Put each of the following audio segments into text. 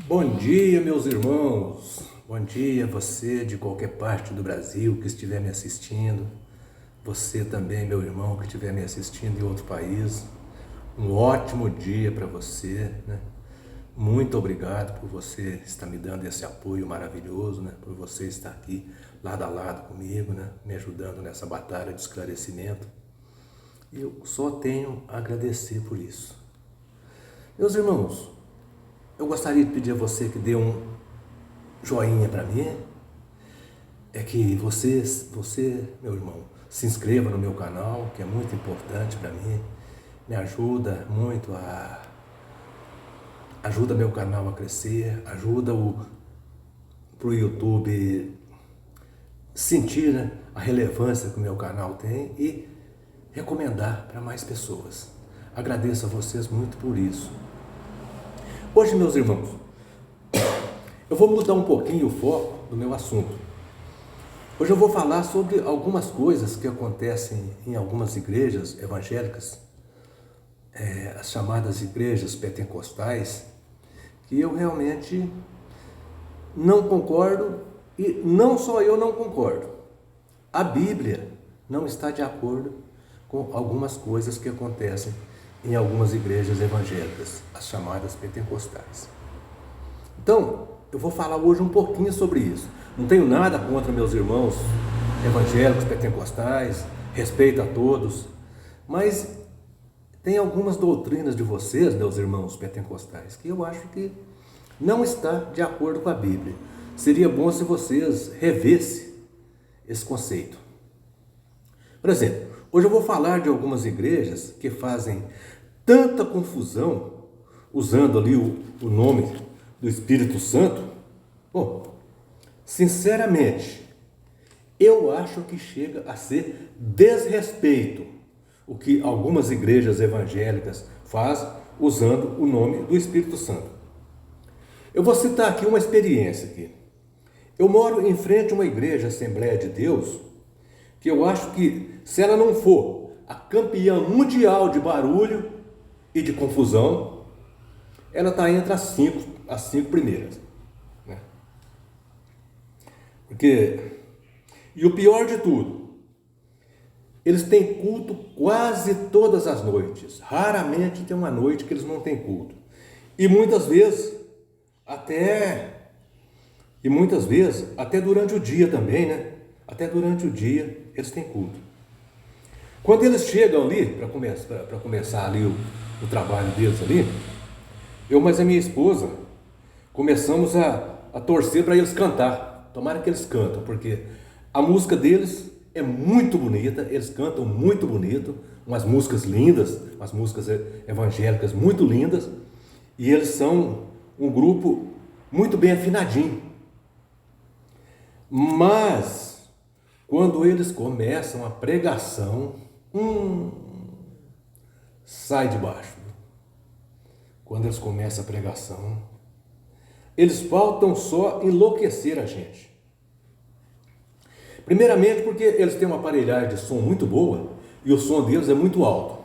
Bom dia, meus irmãos. Bom dia, você de qualquer parte do Brasil que estiver me assistindo. Você também, meu irmão, que estiver me assistindo em outro país. Um ótimo dia para você, né? Muito obrigado por você estar me dando esse apoio maravilhoso, né? Por você estar aqui lado a lado comigo, né? Me ajudando nessa batalha de esclarecimento. E eu só tenho a agradecer por isso. Meus irmãos, eu gostaria de pedir a você que dê um joinha para mim, é que você, meu irmão, se inscreva no meu canal, que é muito importante para mim, me ajuda meu canal a crescer, ajuda pro YouTube sentir, né, a relevância que o meu canal tem e recomendar para mais pessoas. Agradeço a vocês muito por isso. Hoje, meus irmãos, eu vou mudar um pouquinho o foco do meu assunto. Hoje eu vou falar sobre algumas coisas que acontecem em algumas igrejas evangélicas, as chamadas igrejas pentecostais, que eu realmente não concordo, e não só eu não concordo. A Bíblia não está de acordo com algumas coisas que acontecem em algumas igrejas evangélicas, as chamadas pentecostais. Então, eu vou falar hoje um pouquinho sobre isso. Não tenho nada contra meus irmãos evangélicos, pentecostais, respeito a todos, mas tem algumas doutrinas de vocês, meus irmãos pentecostais, que eu acho que não está de acordo com a Bíblia. Seria bom se vocês revessem esse conceito. Por exemplo, hoje eu vou falar de algumas igrejas que fazem tanta confusão usando ali o nome do Espírito Santo. Bom, sinceramente, eu acho que chega a ser desrespeito o que algumas igrejas evangélicas fazem usando o nome do Espírito Santo. Eu vou citar aqui uma experiência aqui. Eu moro em frente a uma igreja Assembleia de Deus, que eu acho que se ela não for a campeã mundial de barulho e de confusão, ela está entre as cinco primeiras. Né? E o pior de tudo, eles têm culto quase todas as noites. Raramente tem uma noite que eles não têm culto. E muitas vezes, até durante o dia também, né? Até durante o dia eles têm culto. Quando eles chegam ali, para começar ali o trabalho deles ali, eu mais a minha esposa começamos a torcer para eles cantar. Tomara que eles cantam, porque a música deles é muito bonita, eles cantam muito bonito, umas músicas lindas, umas músicas evangélicas muito lindas, e eles são um grupo muito bem afinadinho. Mas, quando eles começam a pregação, sai de baixo. Quando eles começam a pregação, eles faltam só enlouquecer a gente. Primeiramente porque eles têm uma aparelhagem de som muito boa e o som deles é muito alto.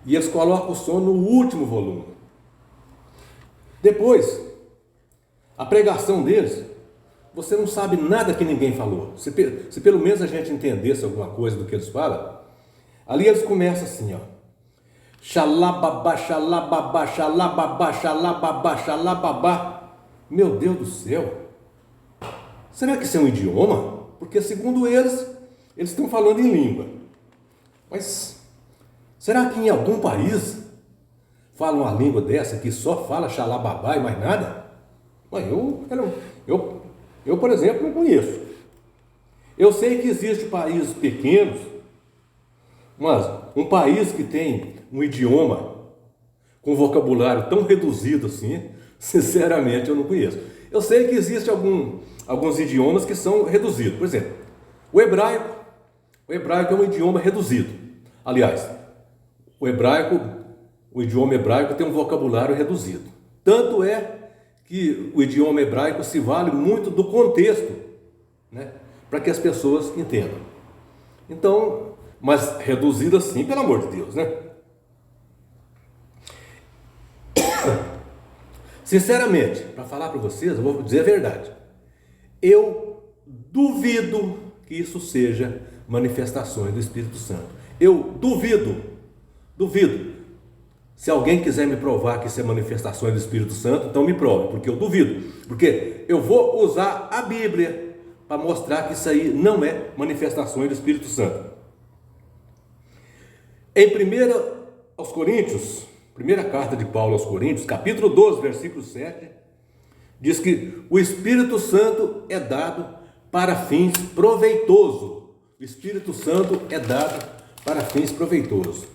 E eles colocam o som no último volume. Depois, a pregação deles, você não sabe nada que ninguém falou. Se pelo menos a gente entendesse alguma coisa do que eles falam, ali eles começam assim, ó. Xalababá, xalababá, xalababá, xalababá, xalababá. Meu Deus do céu! Será que isso é um idioma? Porque segundo eles estão falando em língua. Mas será que em algum país fala uma língua dessa que só fala xalababá e mais nada? Mas eu, por exemplo, não conheço. Eu sei que existem países pequenos, mas um país que tem um idioma com vocabulário tão reduzido assim, sinceramente eu não conheço. Eu sei que existem alguns idiomas que são reduzidos. Por exemplo, o hebraico é um idioma reduzido. Aliás, o idioma hebraico tem um vocabulário reduzido. Tanto é que o idioma hebraico se vale muito do contexto, né, para que as pessoas entendam. Então, mas reduzido assim, pelo amor de Deus, né? Sinceramente, para falar para vocês, eu vou dizer a verdade. Eu duvido que isso seja manifestações do Espírito Santo. Eu duvido. Se alguém quiser me provar que isso é manifestações do Espírito Santo, então me prove, porque eu duvido. Porque eu vou usar a Bíblia para mostrar que isso aí não é manifestações do Espírito Santo. Em 1 aos Coríntios, primeira carta de Paulo aos Coríntios, capítulo 12, versículo 7, diz que o Espírito Santo é dado para fins proveitosos. O Espírito Santo é dado para fins proveitosos.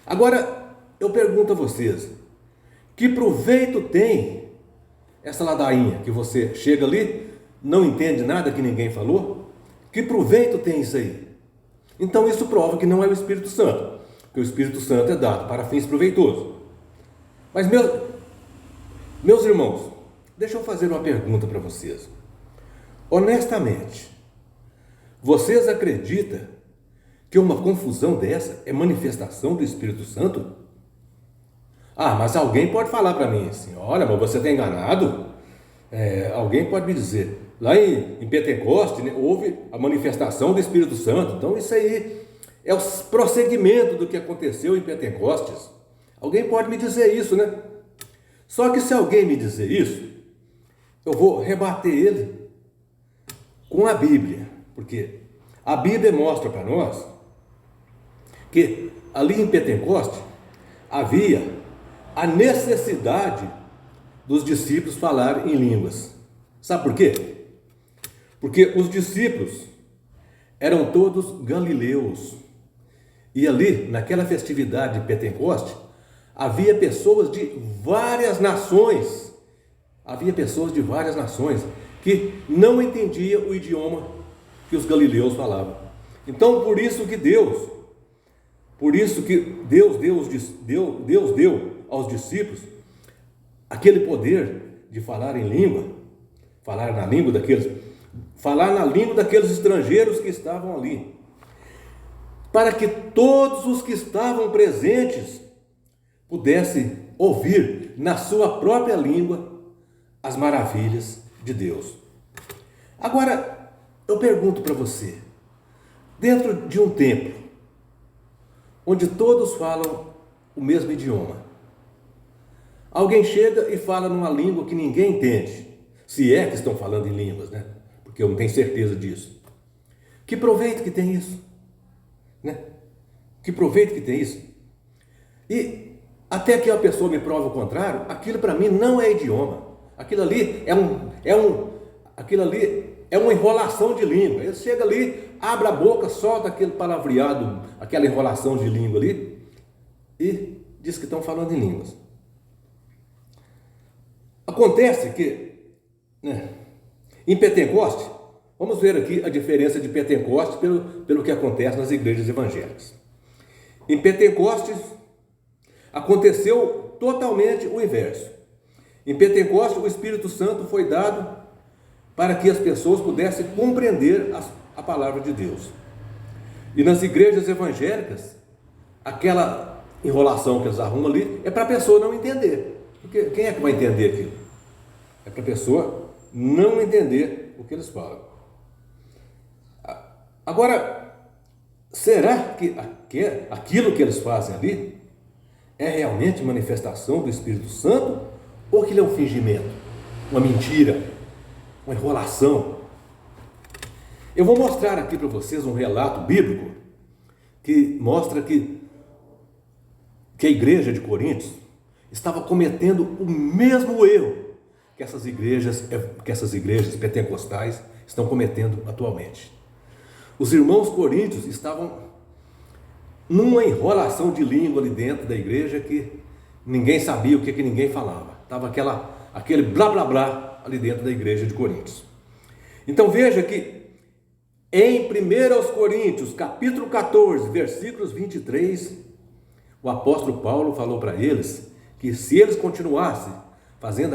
Agora, eu pergunto a vocês, que proveito tem essa ladainha que você chega ali, não entende nada que ninguém falou? Que proveito tem isso aí? Então isso prova que não é o Espírito Santo, que o Espírito Santo é dado para fins proveitosos. Mas meus irmãos, deixa eu fazer uma pergunta para vocês. Honestamente, vocês acreditam que uma confusão dessa é manifestação do Espírito Santo? Ah, mas alguém pode falar para mim assim, olha, mas você está enganado? Alguém pode me dizer, lá em Pentecoste, né, houve a manifestação do Espírito Santo, então isso aí é o prosseguimento do que aconteceu em Pentecostes. Alguém pode me dizer isso, né? Só que se alguém me dizer isso, eu vou rebater ele com a Bíblia, porque a Bíblia mostra para nós que ali em Pentecoste havia a necessidade dos discípulos falarem em línguas. Sabe por quê? Porque os discípulos eram todos galileus. E ali, naquela festividade de Pentecoste, havia pessoas de várias nações. Havia pessoas de várias nações que não entendiam o idioma que os galileus falavam. Então, por isso que Deus deu aos discípulos aquele poder de falar em língua, falar na língua daqueles estrangeiros que estavam ali, para que todos os que estavam presentes pudessem ouvir na sua própria língua as maravilhas de Deus. Agora, eu pergunto para você, dentro de um templo onde todos falam o mesmo idioma, alguém chega e fala numa língua que ninguém entende, se é que estão falando em línguas, né? Porque eu não tenho certeza disso. Que proveito que tem isso? Né? Que proveito que tem isso? E até que a pessoa me prove o contrário, aquilo para mim não é idioma. Aquilo ali é uma enrolação de língua. Ele chega ali, abre a boca, solta aquele palavreado, aquela enrolação de língua ali e diz que estão falando em línguas. Acontece que, né, em Pentecoste, vamos ver aqui a diferença de Pentecoste pelo que acontece nas igrejas evangélicas. Em Pentecostes aconteceu totalmente o inverso. Em Pentecoste o Espírito Santo foi dado para que as pessoas pudessem compreender a palavra de Deus. E nas igrejas evangélicas, aquela enrolação que eles arrumam ali é para a pessoa não entender. Porque quem é que vai entender aquilo? É para a pessoa não entender o que eles falam. Agora, será que aquilo que eles fazem ali é realmente manifestação do Espírito Santo? Ou aquilo é um fingimento, uma mentira, uma enrolação? Eu vou mostrar aqui para vocês um relato bíblico que mostra que a igreja de Coríntios estava cometendo o mesmo erro que essas igrejas pentecostais estão cometendo atualmente. Os irmãos coríntios estavam numa enrolação de língua ali dentro da igreja que ninguém sabia o que ninguém falava. Estava aquele blá blá blá ali dentro da igreja de Coríntios. Então veja que em 1 Coríntios, capítulo 14, versículos 23, o apóstolo Paulo falou para eles que se eles continuassem fazendo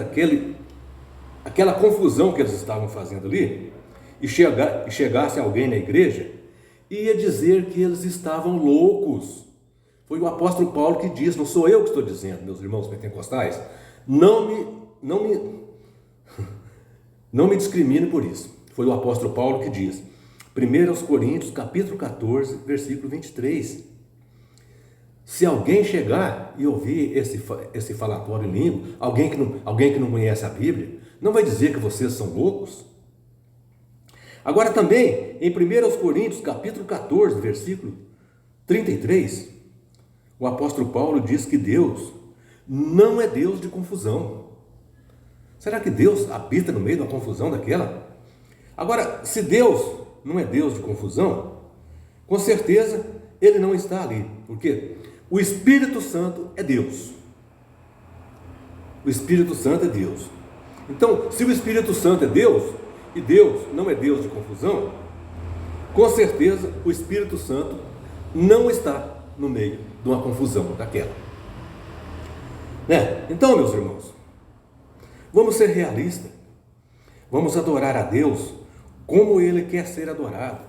aquela confusão que eles estavam fazendo ali, e chegasse alguém na igreja, ia dizer que eles estavam loucos. Foi o apóstolo Paulo que diz, não sou eu que estou dizendo, meus irmãos pentecostais, não me discrimine por isso. Foi o apóstolo Paulo que diz. 1 Coríntios, capítulo 14, versículo 23. Se alguém chegar e ouvir esse falatório em língua, alguém que não conhece a Bíblia, não vai dizer que vocês são loucos? Agora também, em 1 Coríntios, capítulo 14, versículo 33, o apóstolo Paulo diz que Deus não é Deus de confusão. Será que Deus habita no meio da confusão daquela? Agora, se Deus não é Deus de confusão, com certeza Ele não está ali, porque o Espírito Santo é Deus. O Espírito Santo é Deus. Então, se o Espírito Santo é Deus, e Deus não é Deus de confusão, com certeza o Espírito Santo não está no meio de uma confusão daquela. Né? Então, meus irmãos, vamos ser realistas. Vamos adorar a Deus como Ele quer ser adorado.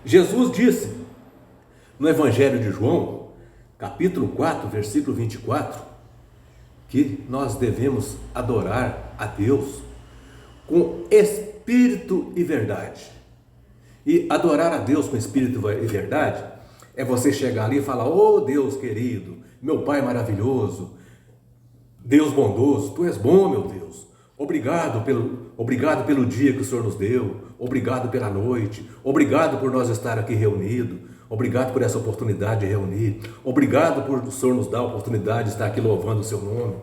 Jesus disse no Evangelho de João, capítulo 4, versículo 24, que nós devemos adorar a Deus com espírito e verdade. E adorar a Deus com espírito e verdade é você chegar ali e falar: "Oh Deus querido, meu Pai maravilhoso, Deus bondoso, Tu és bom, meu Deus. Obrigado pelo dia que o Senhor nos deu, obrigado pela noite, obrigado por nós estar aqui reunidos, obrigado por essa oportunidade de reunir, obrigado por o Senhor nos dar a oportunidade de estar aqui louvando o Seu nome."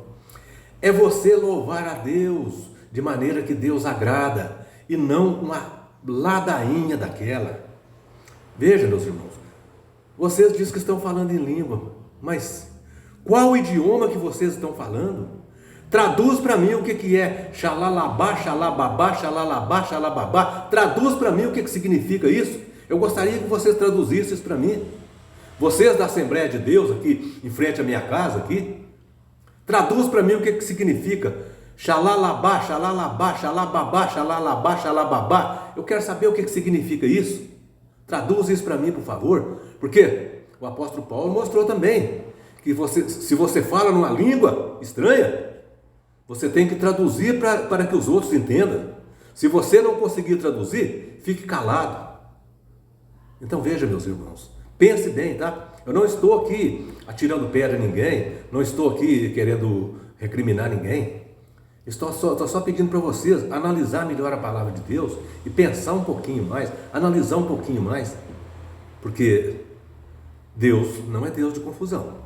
É você louvar a Deus de maneira que Deus agrada e não uma ladainha daquela. Veja, meus irmãos, vocês dizem que estão falando em língua, mas qual o idioma que vocês estão falando? Traduz para mim o que é xalalabá, xalababá, xalalabá, xalababá. Traduz para mim o que significa isso. Eu gostaria que vocês traduzissem isso para mim. Vocês da Assembleia de Deus aqui, em frente à minha casa aqui, traduz para mim o que significa xalalabá, xalalabá, xalababá, xalalabá, xalababá. Eu quero saber o que significa isso. Traduz isso para mim, por favor. Porque o apóstolo Paulo mostrou também que se você fala numa língua estranha, você tem que traduzir para que os outros entendam. Se você não conseguir traduzir, fique calado. Então veja, meus irmãos, pense bem, tá? Eu não estou aqui atirando pedra em ninguém, não estou aqui querendo recriminar ninguém. Estou só pedindo para vocês analisar melhor a palavra de Deus e pensar um pouquinho mais, analisar um pouquinho mais, porque Deus não é Deus de confusão.